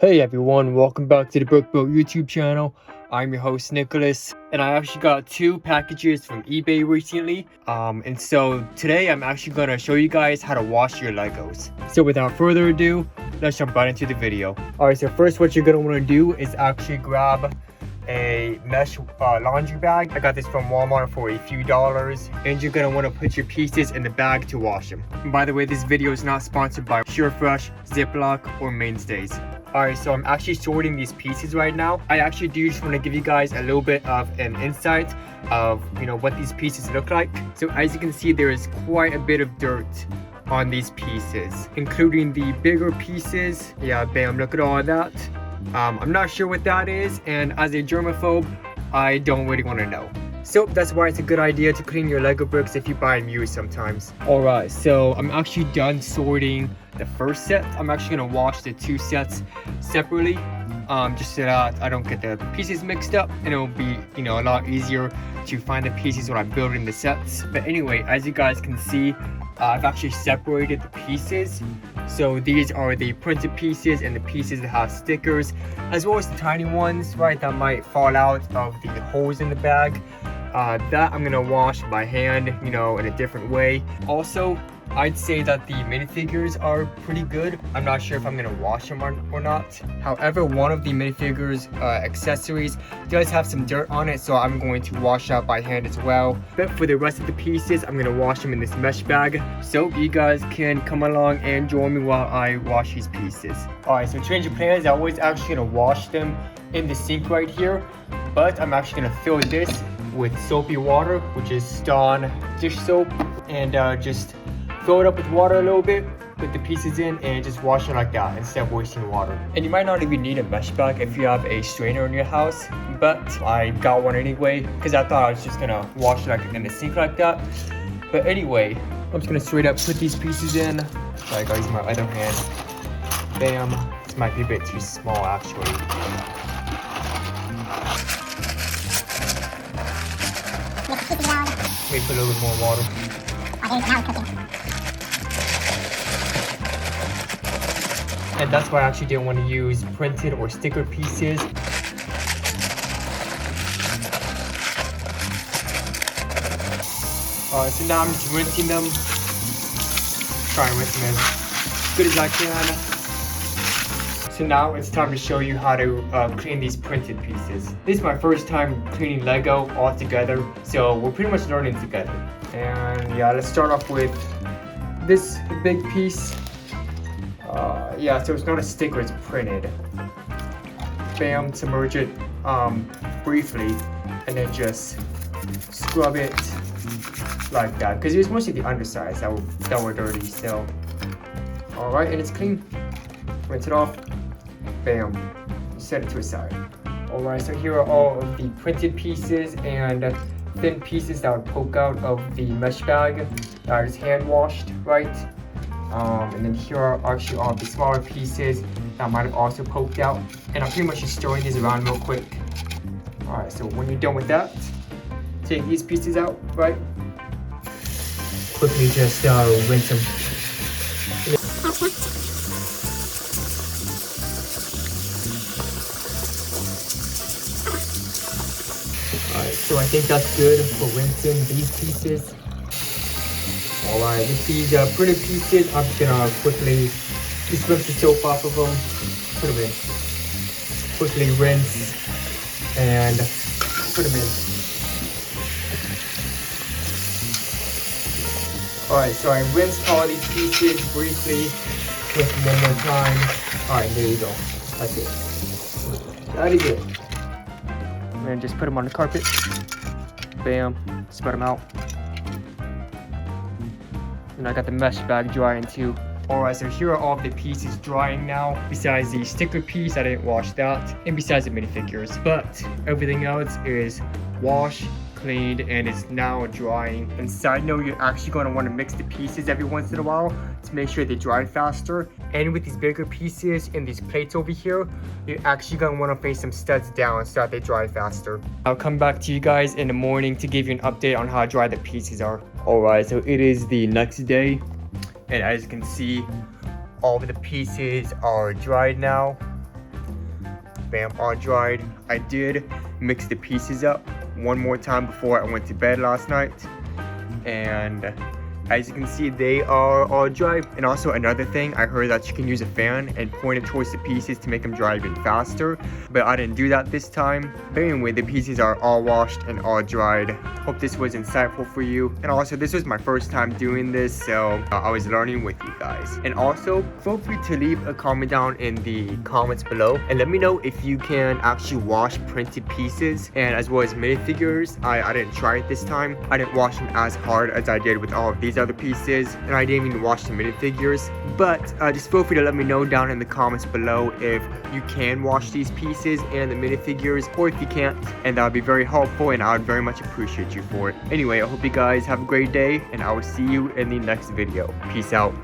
Hey everyone, welcome back to the BrickBuilt YouTube channel. I'm your host Nicholas, and I actually got two packages from eBay recently. And so today I'm actually gonna show you guys how to wash your Legos. So without further ado, let's jump right into the video. Alright, so first what you're gonna wanna do is actually grab a mesh laundry bag. I got this from Walmart for a few dollars, and you're gonna want to put your pieces in the bag to wash them. And by the way, this video is not sponsored by Surefresh, Ziploc, or Mainstays. Alright, so I'm actually sorting these pieces right now. I actually do just want to give you guys a little bit of an insight of what these pieces look like. So as you can see, there is quite a bit of dirt on these pieces, including the bigger pieces. Yeah, bam, look at all of that. I'm not sure what that is, and as a germaphobe, I don't really want to know. So that's why it's a good idea to clean your Lego bricks if you buy them used sometimes. Alright, so I'm actually done sorting the first set. I'm actually going to wash the two sets separately, just so that I don't get the pieces mixed up, and it'll be, a lot easier to find the pieces when I'm building the sets. But anyway, as you guys can see, I've actually separated the pieces. So these are the printed pieces and the pieces that have stickers, as well as the tiny ones, right, that might fall out of the holes in the bag. That I'm gonna wash by hand, in a different way. Also, I'd say that the minifigures are pretty good. I'm not sure if I'm gonna wash them or not. However, one of the minifigures accessories does have some dirt on it, so I'm going to wash that by hand as well. But for the rest of the pieces, I'm gonna wash them in this mesh bag. So you guys can come along and join me while I wash these pieces. Alright, so change of plans. I was actually gonna wash them in the sink right here, but I'm actually gonna fill this with soapy water, which is Dawn dish soap, and just fill it up with water a little bit, put the pieces in, and just wash it like that instead of wasting water. And you might not even need a mesh bag if you have a strainer in your house, but I got one anyway because I thought I was just gonna wash it in the sink like that. But anyway, I'm just gonna straight up put these pieces in. Sorry, I gotta use my other hand. Bam. This might be a bit too small actually. Wait for a little bit more water. And that's why I actually didn't want to use printed or sticker pieces. So now I'm just rinsing them. Try and rinse them as good as I can. So now it's time to show you how to clean these printed pieces. This is my first time cleaning Lego all together, so we're pretty much learning together. And yeah, let's start off with this big piece. Yeah, so it's not a sticker, it's printed. Bam, submerge it briefly, and then just scrub it like that, because it was mostly the undersides that were dirty. So alright, and it's clean. Rinse it off. Bam, set it to a side. Alright, so here are all of the printed pieces and thin pieces that would poke out of the mesh bag that are just hand washed, right? And then here are actually all the smaller pieces that might have also poked out. And I'm pretty much just throwing these around real quick. Alright, so when you're done with that, take these pieces out, right? Quickly just rinse them. Alright, so I think that's good for rinsing these pieces. Alright, with these printed pieces, I'm just gonna quickly just rinse the soap off of them, put them in. Quickly rinse and put them in. Alright, so I rinsed all these pieces briefly, with one more time. Alright, there you go. That's it. That is it. And just put them on the carpet. Bam, spread them out. And I got the mesh bag drying too. Alright, so here are all of the pieces drying now. Besides the sticker piece, I didn't wash that. And besides the minifigures. But everything else is washed, cleaned, and it's now drying. And side note, you're actually going to want to mix the pieces every once in a while to make sure they dry faster. And with these bigger pieces and these plates over here, you're actually going to want to face some studs down so that they dry faster. I'll come back to you guys in the morning to give you an update on how dry the pieces are. Alright, so it is the next day, and as you can see, all of the pieces are dried now. bam, all dried. I did mix the pieces up one more time before I went to bed last night, and as you can see, they are all dry. And also another thing, I heard that you can use a fan and point it towards the pieces to make them dry even faster, but I didn't do that this time. But anyway, the pieces are all washed and all dried. Hope this was insightful for you. And also, this was my first time doing this, so I was learning with you guys. And also, feel free to leave a comment down in the comments below and let me know if you can actually wash printed pieces, and as well as minifigures. I didn't try it this time. I didn't wash them as hard as I did with all of these other pieces, and I didn't even wash the minifigures. But just feel free to let me know down in the comments below if you can wash these pieces and the minifigures, or if you can't, and that would be very helpful, and I would very much appreciate you for it. Anyway, I hope you guys have a great day, and I will see you in the next video. Peace out.